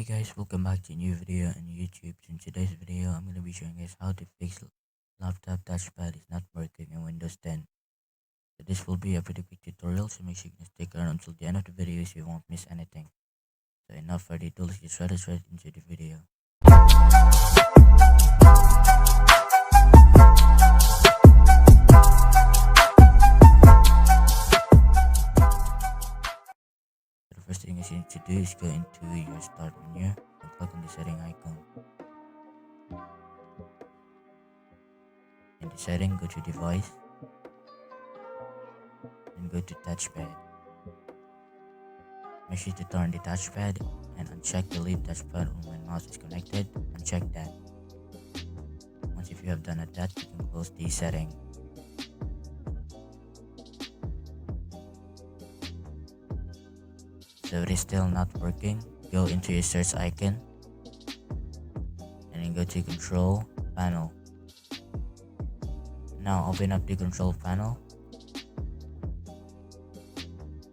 Hey guys, welcome back to a new video on YouTube. In today's video, I'm going to be showing you guys how to fix laptop touchpad is not working in Windows 10. So this will be a pretty quick tutorial, so make sure you can stick around until the end of the video so you won't miss anything. So enough further ado, let's get straight into the video. So the first thing you need to do is go into your start menu and click on the setting icon. In the setting, go to device and go to touchpad. Make sure to turn the touchpad and uncheck the leave touchpad when mouse is connected. Uncheck that. Once if you have done that, you can close the setting. So if it is still not working, go into your search icon and then go to control panel. Now open up the control panel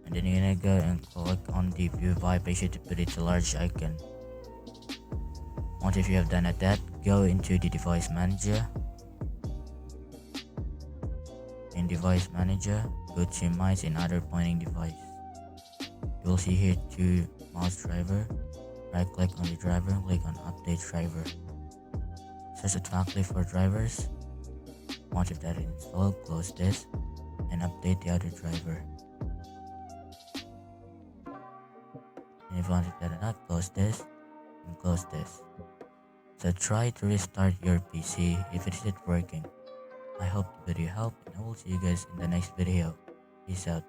and then you're gonna go and click on the view vibe. Make sure to put it to large icon. Once if you have done that, go into the device manager. In device manager, go to mice and other pointing device. You will see here two mouse driver. Right click on the driver and click on update driver. Search automatically for drivers. Once if that is installed, close this and update the other driver. And if once if that is not, close this and close this. So try to restart your PC if it isn't working. I hope the video helped and I will see you guys in the next video. Peace out.